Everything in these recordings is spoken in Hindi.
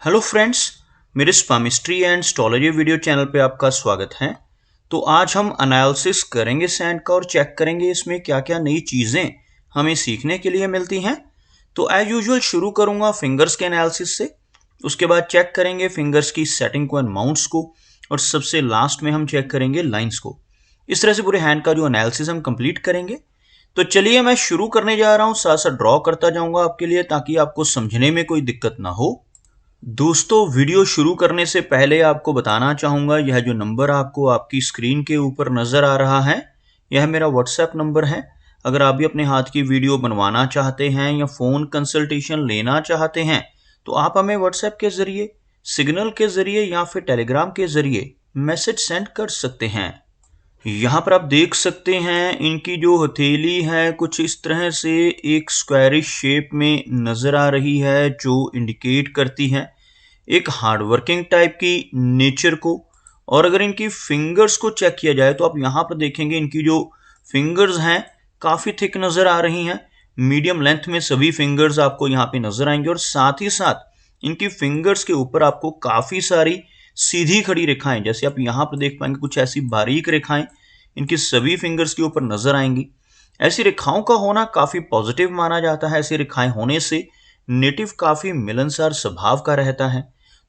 हेलो फ्रेंड्स, मेरे स्पामिस्ट्री एंड एस्ट्रोलॉजी वीडियो चैनल पे आपका स्वागत है। तो आज हम एनालिसिस करेंगे सैंड का और चेक करेंगे इसमें क्या क्या नई चीज़ें हमें सीखने के लिए मिलती हैं। तो एज यूजुअल शुरू करूंगा फिंगर्स के एनालिसिस से, उसके बाद चेक करेंगे फिंगर्स की सेटिंग को एंड माउंट्स को, और सबसे लास्ट में हम चेक करेंगे लाइन्स को। इस तरह से पूरे हैंड का जो एनालिसिस हम कंप्लीट करेंगे। तो चलिए मैं शुरू करने जा रहा हूँ, साथ साथ ड्रॉ करता जाऊंगा आपके लिए ताकि आपको समझने में कोई दिक्कत ना हो। दोस्तों, वीडियो शुरू करने से पहले आपको बताना चाहूँगा, यह जो नंबर आपको आपकी स्क्रीन के ऊपर नज़र आ रहा है, यह मेरा व्हाट्सएप नंबर है। अगर आप भी अपने हाथ की वीडियो बनवाना चाहते हैं या फ़ोन कंसल्टेशन लेना चाहते हैं तो आप हमें व्हाट्सएप के ज़रिए, सिग्नल के ज़रिए या फिर टेलीग्राम के ज़रिए मैसेज सेंड कर सकते हैं। यहाँ पर आप देख सकते हैं इनकी जो हथेली है कुछ इस तरह से एक स्क्वायरिश शेप में नज़र आ रही है, जो इंडिकेट करती है एक हार्डवर्किंग टाइप की नेचर को। और अगर इनकी फिंगर्स को चेक किया जाए तो आप यहाँ पर देखेंगे इनकी जो फिंगर्स हैं काफ़ी थिक नज़र आ रही हैं। मीडियम लेंथ में सभी फिंगर्स आपको यहाँ पे नज़र आएंगे, और साथ ही साथ इनकी फिंगर्स के ऊपर आपको काफ़ी सारी सीधी खड़ी रेखाएं, जैसे आप यहाँ पर देख पाएंगे कुछ ऐसी बारीक रेखाएं इनकी सभी फिंगर्स के ऊपर नजर आएंगी। ऐसी रेखाओं का होना काफी पॉजिटिव माना जाता है। ऐसी रेखाएं होने से नेटिव काफी मिलनसार स्वभाव का रहता है,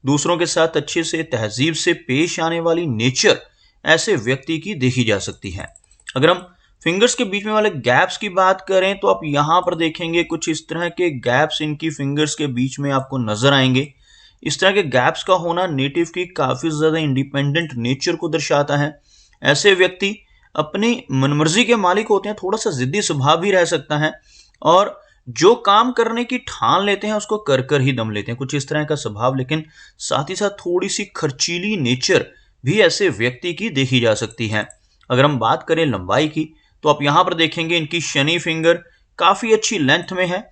दूसरों के साथ अच्छे से तहजीब से पेश आने वाली नेचर ऐसे व्यक्ति की देखी जा सकती है। अगर हम फिंगर्स के बीच में वाले गैप्स की बात करें तो आप यहाँ पर देखेंगे कुछ इस तरह के गैप्स इनकी फिंगर्स के बीच में आपको नजर आएंगे। इस तरह के गैप्स का होना नेटिव की काफी ज्यादा इंडिपेंडेंट नेचर को दर्शाता है। ऐसे व्यक्ति अपनी मनमर्जी के मालिक होते हैं, थोड़ा सा जिद्दी स्वभाव भी रह सकता है, और जो काम करने की ठान लेते हैं उसको कर कर ही दम लेते हैं, कुछ इस तरह का स्वभाव। लेकिन साथ ही साथ थोड़ी सी खर्चीली नेचर भी ऐसे व्यक्ति की देखी जा सकती है। अगर हम बात करें लंबाई की तो आप यहाँ पर देखेंगे इनकी शनि फिंगर काफी अच्छी लेंथ में है।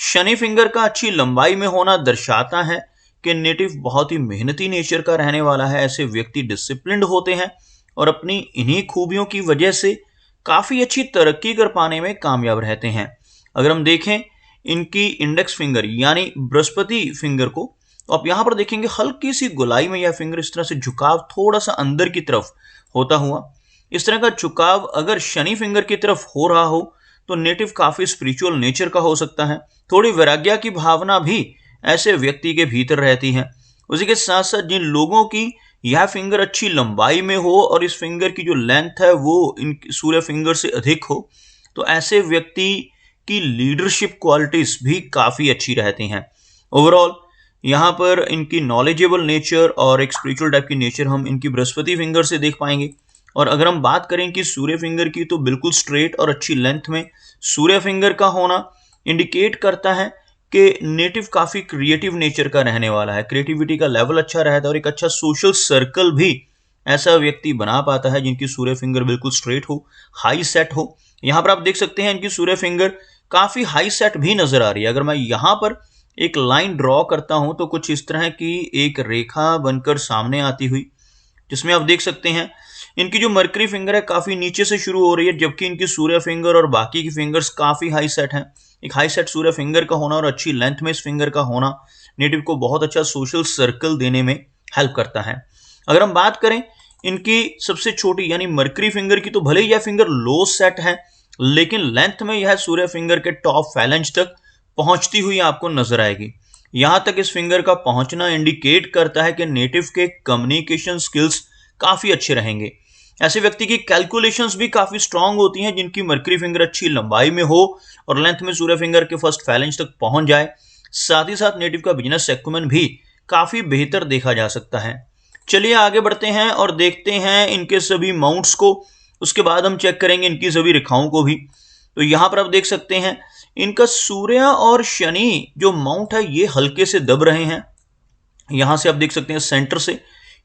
शनि फिंगर का अच्छी लंबाई में होना दर्शाता है कि नेटिव बहुत ही मेहनती नेचर का रहने वाला है। ऐसे व्यक्ति डिसिप्लिन्ड होते हैं और अपनी इन्हीं खूबियों की वजह से काफ़ी अच्छी तरक्की कर पाने में कामयाब रहते हैं। अगर हम देखें इनकी इंडेक्स फिंगर यानी बृहस्पति फिंगर को, तो आप यहाँ पर देखेंगे हल्की सी गोलाई में यह फिंगर इस तरह से झुकाव थोड़ा सा अंदर की तरफ होता हुआ। इस तरह का झुकाव अगर शनि फिंगर की तरफ हो रहा हो तो नेटिव काफ़ी स्पिरिचुअल नेचर का हो सकता है। थोड़ी वैराग्य की भावना भी ऐसे व्यक्ति के भीतर रहती है। उसी के साथ साथ जिन लोगों की यह फिंगर अच्छी लंबाई में हो और इस फिंगर की जो लेंथ है वो इन सूर्य फिंगर से अधिक हो, तो ऐसे व्यक्ति की लीडरशिप क्वालिटीज भी काफ़ी अच्छी रहती हैं। ओवरऑल यहाँ पर इनकी नॉलेजेबल नेचर और एक स्पिरिचुअल टाइप की नेचर हम इनकी बृहस्पति फिंगर से देख पाएंगे। और अगर हम बात करें इनकी सूर्य फिंगर की तो बिल्कुल स्ट्रेट और अच्छी लेंथ में सूर्य फिंगर का होना इंडिकेट करता है कि नेटिव काफ़ी क्रिएटिव नेचर का रहने वाला है। क्रिएटिविटी का लेवल अच्छा रहता है और एक अच्छा सोशल सर्कल भी ऐसा व्यक्ति बना पाता है जिनकी सूर्य फिंगर बिल्कुल स्ट्रेट हो, हाई सेट हो। यहाँ पर आप देख सकते हैं इनकी सूर्य फिंगर काफ़ी हाई सेट भी नज़र आ रही है। अगर मैं यहाँ पर एक लाइन ड्रॉ करता हूँ तो कुछ इस तरह की एक रेखा बनकर सामने आती हुई, जिसमें आप देख सकते हैं इनकी जो मरकरी फिंगर है काफ़ी नीचे से शुरू हो रही है, जबकि इनकी सूर्य फिंगर और बाकी की फिंगर्स काफ़ी हाई सेट हैं। एक हाई सेट सूर्य फिंगर का होना और अच्छी लेंथ में इस फिंगर का होना नेटिव को बहुत अच्छा सोशल सर्कल देने में हेल्प करता है। अगर हम बात करें इनकी सबसे छोटी यानी मरकरी फिंगर की, तो भले ही यह फिंगर लो सेट है लेकिन लेंथ में यह सूर्य फिंगर के टॉप फैलेंज तक पहुंचती हुई आपको नजर आएगी। यहां तक इस फिंगर का पहुंचना इंडिकेट करता है कि नेटिव के कम्युनिकेशन स्किल्स काफी अच्छे रहेंगे। ऐसे व्यक्ति की कैलकुलेशंस भी काफी स्ट्रांग होती हैं जिनकी मरकरी फिंगर अच्छी लंबाई में हो और लेंथ में सूर्य फिंगर के फर्स्ट फैलेंज तक पहुंच जाए। साथ ही साथ नेटिव का बिजनेस एक्यूमेन भी काफी बेहतर देखा जा सकता है। चलिए आगे बढ़ते हैं और देखते हैं इनके सभी माउंट्स को, उसके बाद हम चेक करेंगे इनकी सभी रेखाओं को भी। तो यहाँ पर आप देख सकते हैं इनका सूर्य और शनि जो माउंट है ये हल्के से दब रहे हैं। यहाँ से आप देख सकते हैं सेंटर से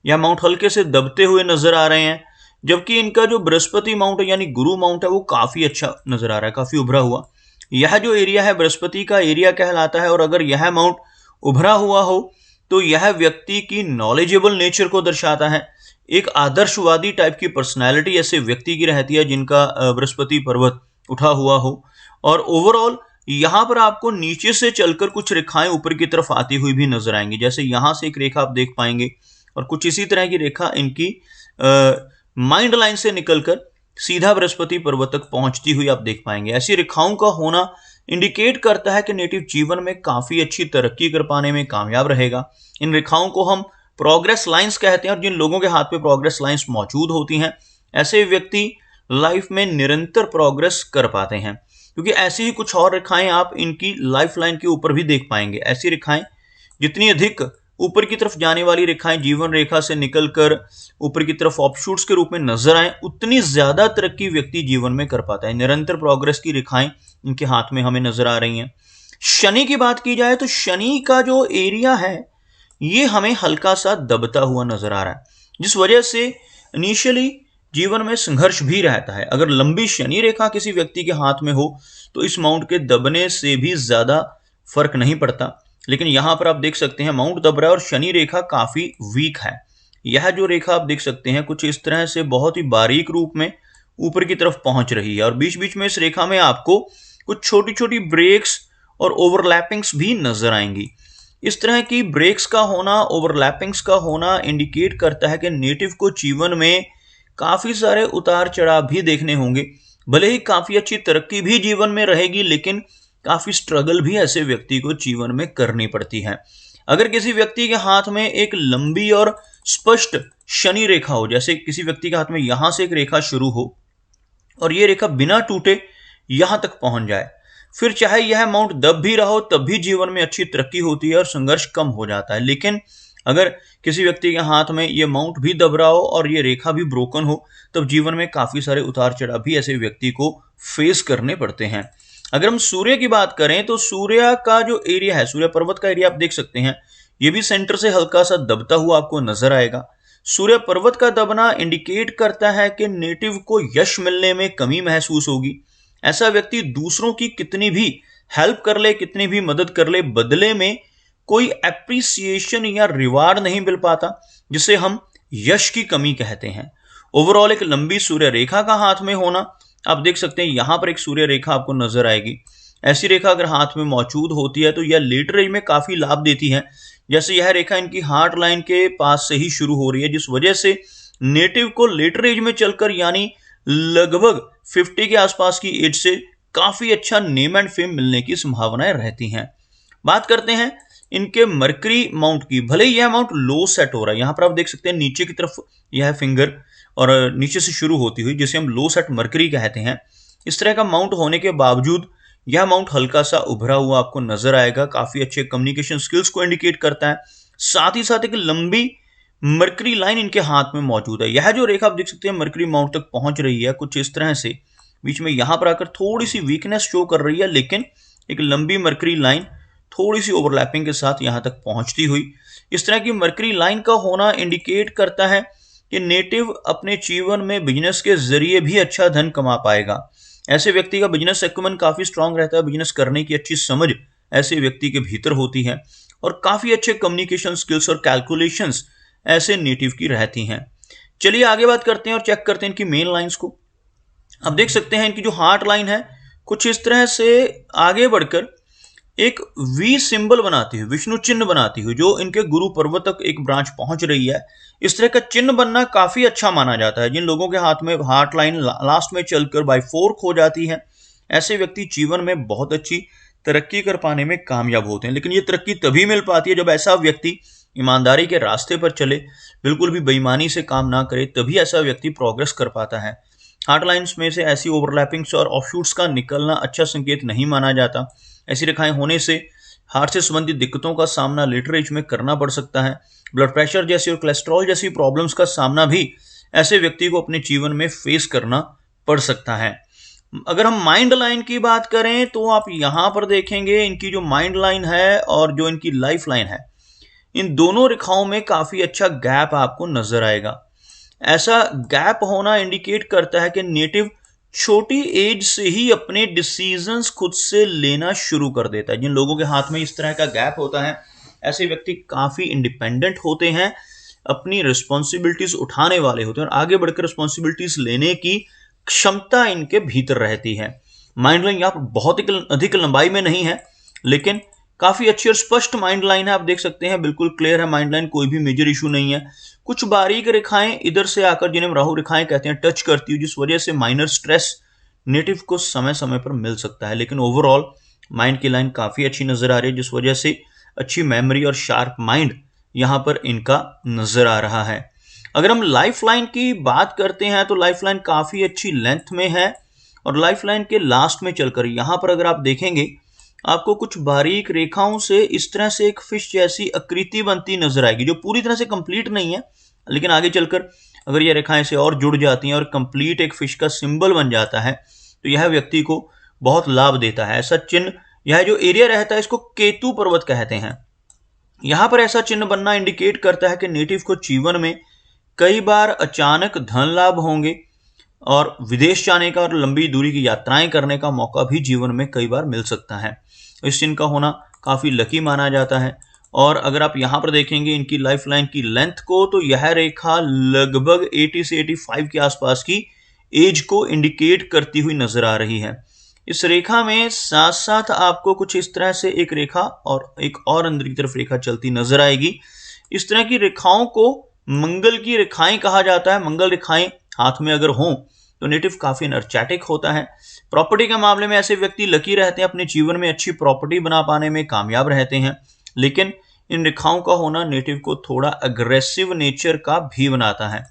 यह माउंट हल्के से दबते हुए नजर आ रहे हैं, जबकि इनका जो बृहस्पति माउंट है यानी गुरु माउंट है वो काफी अच्छा नजर आ रहा है, काफी उभरा हुआ। यह जो एरिया है बृहस्पति का एरिया कहलाता है, और अगर यह माउंट उभरा हुआ हो तो यह व्यक्ति की नॉलेजेबल नेचर को दर्शाता है। एक आदर्शवादी टाइप की पर्सनैलिटी ऐसे व्यक्ति की रहती है जिनका बृहस्पति पर्वत उठा हुआ हो, और ओवरऑल यहां पर आपको नीचे से चलकर कुछ रेखाएं ऊपर की तरफ आती हुई भी नजर आएंगी। जैसे यहां से एक रेखा आप देख पाएंगे और कुछ इसी तरह की रेखा इनकी माइंड लाइन से निकलकर सीधा बृहस्पति पर्वत तक पहुंचती हुई आप देख पाएंगे। ऐसी रेखाओं का होना इंडिकेट करता है कि नेटिव जीवन में काफी अच्छी तरक्की कर पाने में कामयाब रहेगा। इन रेखाओं को हम प्रोग्रेस लाइंस कहते हैं, और जिन लोगों के हाथ पे प्रोग्रेस लाइंस मौजूद होती हैं ऐसे व्यक्ति लाइफ में निरंतर प्रोग्रेस कर पाते हैं। क्योंकि ऐसी ही कुछ और रेखाएं आप इनकी लाइफ लाइन के ऊपर भी देख पाएंगे। ऐसी रेखाएं जितनी अधिक ऊपर की तरफ जाने वाली रेखाएं जीवन रेखा से निकलकर ऊपर की तरफ ऑफशूट्स के रूप में नजर आए, उतनी ज्यादा तरक्की व्यक्ति जीवन में कर पाता है। निरंतर प्रोग्रेस की रेखाएं इनके हाथ में हमें नजर आ रही हैं। शनि की बात की जाए तो शनि का जो एरिया है ये हमें हल्का सा दबता हुआ नजर आ रहा है, जिस वजह से इनिशियली जीवन में संघर्ष भी रहता है। अगर लंबी शनि रेखा किसी व्यक्ति के हाथ में हो तो इस माउंट के दबने से भी ज्यादा फर्क नहीं पड़ता। लेकिन यहां पर आप देख सकते हैं माउंट दब रहा है और शनि रेखा काफी वीक है। यह जो रेखा आप देख सकते हैं कुछ इस तरह से बहुत ही बारीक रूप में ऊपर की तरफ पहुंच रही है, और बीच बीच में इस रेखा में आपको कुछ छोटी छोटी ब्रेक्स और ओवरलैपिंग्स भी नजर आएंगी। इस तरह की ब्रेक्स का होना, ओवरलैपिंग्स का होना इंडिकेट करता है कि नेटिव को जीवन में काफी सारे उतार चढ़ाव भी देखने होंगे। भले ही काफी अच्छी तरक्की भी जीवन में रहेगी, लेकिन काफी स्ट्रगल भी ऐसे व्यक्ति को जीवन में करनी पड़ती है। अगर किसी व्यक्ति के हाथ में एक लंबी और स्पष्ट शनि रेखा हो, जैसे किसी व्यक्ति के हाथ में यहां से एक रेखा शुरू हो और ये रेखा बिना टूटे यहां तक पहुंच जाए, फिर चाहे यह माउंट दब भी रहा हो तब भी जीवन में अच्छी तरक्की होती है और संघर्ष कम हो जाता है। लेकिन अगर किसी व्यक्ति के हाथ में ये माउंट भी दब रहा हो और ये रेखा भी ब्रोकन हो, तब जीवन में काफी सारे उतार चढ़ाव भी ऐसे व्यक्ति को फेस करने पड़ते हैं। अगर हम सूर्य की बात करें तो सूर्य का जो एरिया है, सूर्य पर्वत का एरिया आप देख सकते हैं, ये भी सेंटर से हल्का सा दबता हुआ आपको नजर आएगा। सूर्य पर्वत का दबना इंडिकेट करता है कि नेटिव को यश मिलने में कमी महसूस होगी। ऐसा व्यक्ति दूसरों की कितनी भी हेल्प कर ले, कितनी भी मदद कर ले, बदले में कोई एप्रिसिएशन या रिवार्ड नहीं मिल पाता, जिसे हम यश की कमी कहते हैं। ओवरऑल एक लंबी सूर्य रेखा का हाथ में होना, आप देख सकते हैं यहां पर एक सूर्य रेखा आपको नजर आएगी। ऐसी रेखा अगर हाथ में मौजूद होती है तो यह लेटर एज में काफी लाभ देती है। जैसे यह रेखा इनकी हार्ट लाइन के पास से ही शुरू हो रही है, जिस वजह से नेटिव को लेटर एज में चलकर यानी लगभग 50 के आसपास की एज से काफी अच्छा नेम एंड फेम मिलने की संभावनाएं रहती हैं। बात करते हैं इनके मरकरी माउंट की। भले ही यह माउंट लो सेट हो रहा है, यहां पर आप देख सकते हैं नीचे की तरफ यह फिंगर और नीचे से शुरू होती हुई, जिसे हम लो सेट मरकरी कहते हैं। इस तरह का माउंट होने के बावजूद यह माउंट हल्का सा उभरा हुआ आपको नजर आएगा, काफी अच्छे कम्युनिकेशन स्किल्स को इंडिकेट करता है। साथ ही साथ एक लंबी मरकरी लाइन इनके हाथ में मौजूद है। यह जो रेखा आप देख सकते हैं मरकरी माउंट तक पहुंच रही है कुछ इस तरह से, बीच में यहां पर आकर थोड़ी सी वीकनेस शो कर रही है, लेकिन एक लंबी मरकरी लाइन थोड़ी सी ओवरलैपिंग के साथ यहां तक पहुंचती हुई। इस तरह की मरकरी लाइन का होना इंडिकेट करता है कि नेटिव अपने जीवन में बिजनेस के जरिए भी अच्छा धन कमा पाएगा। ऐसे व्यक्ति का बिजनेस एक्यूमेंट काफी स्ट्रांग रहता है, बिजनेस करने की अच्छी समझ ऐसे व्यक्ति के भीतर होती है और काफी अच्छे कम्युनिकेशन स्किल्स और कैलकुलेशंस ऐसे नेटिव की रहती हैं। चलिए आगे बात करते हैं और चेक करते हैं इनकी मेन लाइंस को। आप देख सकते हैं इनकी जो हार्ट लाइन है कुछ इस तरह से आगे बढ़कर एक वी सिंबल बनाती हुई, विष्णु चिन्ह बनाती हुई, जो इनके गुरु पर्वत तक एक ब्रांच पहुंच रही है। इस तरह का चिन्ह बनना काफी अच्छा माना जाता है। जिन लोगों के हाथ में हार्ट लाइन लास्ट में चलकर बाय फोर्क हो जाती है, ऐसे व्यक्ति जीवन में बहुत अच्छी तरक्की कर पाने में कामयाब होते हैं। लेकिन ये तरक्की तभी मिल पाती है जब ऐसा व्यक्ति ईमानदारी के रास्ते पर चले, बिल्कुल भी बेईमानी से काम ना करे, तभी ऐसा व्यक्ति प्रोग्रेस कर पाता है। हार्ट लाइन्स में से ऐसी ओवरलैपिंग्स और ऑफशूट्स का निकलना अच्छा संकेत नहीं माना जाता। ऐसी रेखाएं होने से हार्ट से संबंधित दिक्कतों का सामना लेटर एज में करना पड़ सकता है। ब्लड प्रेशर जैसी और कोलेस्ट्रॉल जैसी प्रॉब्लम्स का सामना भी ऐसे व्यक्ति को अपने जीवन में फेस करना पड़ सकता है। अगर हम माइंड लाइन की बात करें तो आप यहां पर देखेंगे इनकी जो माइंड लाइन है और जो इनकी लाइफ लाइन है, इन दोनों रेखाओं में काफी अच्छा गैप आपको नजर आएगा। ऐसा गैप होना इंडिकेट करता है कि नेटिव छोटी एज से ही अपने डिसीजंस खुद से लेना शुरू कर देता है। जिन लोगों के हाथ में इस तरह का गैप होता है, ऐसे व्यक्ति काफी इंडिपेंडेंट होते हैं, अपनी रिस्पॉन्सिबिलिटीज उठाने वाले होते हैं और आगे बढ़कर रिस्पॉन्सिबिलिटीज लेने की क्षमता इनके भीतर रहती है। माइंड लाइन यहाँ पर बहुत ही अधिक लंबाई में नहीं है, लेकिन काफी अच्छी और स्पष्ट माइंड लाइन है। आप देख सकते हैं बिल्कुल क्लियर है माइंड लाइन, कोई भी मेजर इशू नहीं है। कुछ बारीक रेखाएं इधर से आकर, जिन्हें राहु रेखाएं कहते हैं, टच करती है, जिस वजह से माइनर स्ट्रेस नेटिव को समय समय पर मिल सकता है। लेकिन ओवरऑल माइंड की लाइन काफी अच्छी नजर आ रही है, जिस वजह से अच्छी मेमोरी और शार्प माइंड यहाँ पर इनका नजर आ रहा है। अगर हम लाइफ लाइन की बात करते हैं तो लाइफ लाइन काफी अच्छी लेंथ में है, और लाइफ लाइन के लास्ट में चलकर यहाँ पर अगर आप देखेंगे, आपको कुछ बारीक रेखाओं से इस तरह से एक फिश जैसी आकृति बनती नजर आएगी, जो पूरी तरह से कंप्लीट नहीं है, लेकिन आगे चलकर अगर ये रेखाएं से और जुड़ जाती हैं और कंप्लीट एक फिश का सिंबल बन जाता है, तो यह व्यक्ति को बहुत लाभ देता है। ऐसा चिन्ह, यह जो एरिया रहता है, इसको केतु पर्वत कहते हैं। यहां पर ऐसा चिन्ह बनना इंडिकेट करता है कि नेटिव को जीवन में कई बार अचानक धन लाभ होंगे, और विदेश जाने का और लंबी दूरी की यात्राएं करने का मौका भी जीवन में कई बार मिल सकता है। इस चिन्ह का होना काफी लकी माना जाता है। और अगर आप यहाँ पर देखेंगे इनकी लाइफ लाइन की लेंथ को, तो यह रेखा लगभग 80 से 85 के आसपास की एज को इंडिकेट करती हुई नजर आ रही है। इस रेखा में साथ साथ आपको कुछ इस तरह से एक रेखा और एक और अंदर की तरफ रेखा चलती नजर आएगी। इस तरह की रेखाओं को मंगल की रेखाएं कहा जाता है। मंगल रेखाएं हाथ में अगर हों तो नेटिव काफी एनर्जेटिक होता है। प्रॉपर्टी के मामले में ऐसे व्यक्ति लकी रहते हैं, अपने जीवन में अच्छी प्रॉपर्टी बना पाने में कामयाब रहते हैं। लेकिन इन रेखाओं का होना नेटिव को थोड़ा अग्रेसिव नेचर का भी बनाता है।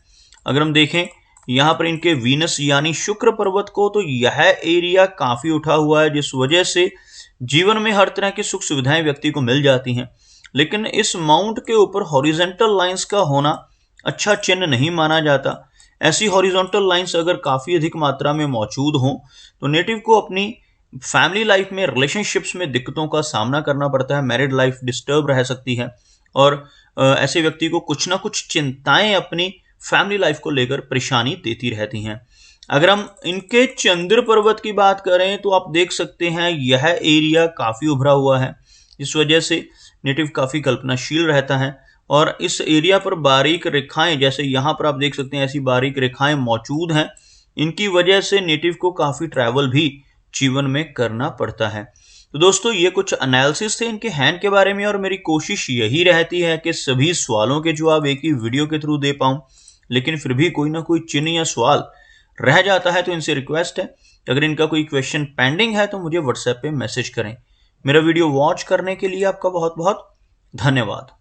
अगर हम देखें यहाँ पर इनके वीनस यानी शुक्र पर्वत को, तो यह एरिया काफी उठा हुआ है, जिस वजह से जीवन में हर तरह की सुख सुविधाएं व्यक्ति को मिल जाती हैं। लेकिन इस माउंट के ऊपर हॉरिजॉन्टल लाइंस का होना अच्छा चिन्ह नहीं माना जाता। ऐसी हॉरिजॉन्टल लाइंस अगर काफी अधिक मात्रा में मौजूद हों तो नेटिव को अपनी फैमिली लाइफ में, रिलेशनशिप्स में दिक्कतों का सामना करना पड़ता है। मैरिड लाइफ डिस्टर्ब रह सकती है, और ऐसे व्यक्ति को कुछ ना कुछ चिंताएं अपनी फैमिली लाइफ को लेकर परेशानी देती रहती हैं। अगर हम इनके चंद्र पर्वत की बात करें तो आप देख सकते हैं यह एरिया काफी उभरा हुआ है, इस वजह से नेटिव काफी कल्पनाशील रहता है। और इस एरिया पर बारीक रेखाएं, जैसे यहाँ पर आप देख सकते हैं ऐसी बारीक रेखाएं मौजूद हैं, इनकी वजह से नेटिव को काफी ट्रैवल भी जीवन में करना पड़ता है। तो दोस्तों, ये कुछ एनालिसिस थे इनके हैंड के बारे में, और मेरी कोशिश यही रहती है कि सभी सवालों के जवाब एक ही वीडियो के थ्रू दे पाऊं। लेकिन फिर भी कोई ना कोई चिन्ह या सवाल रह जाता है, तो इनसे रिक्वेस्ट है अगर इनका कोई क्वेश्चन पेंडिंग है तो मुझे व्हाट्सएप पे मैसेज करें। मेरा वीडियो वॉच करने के लिए आपका बहुत बहुत धन्यवाद।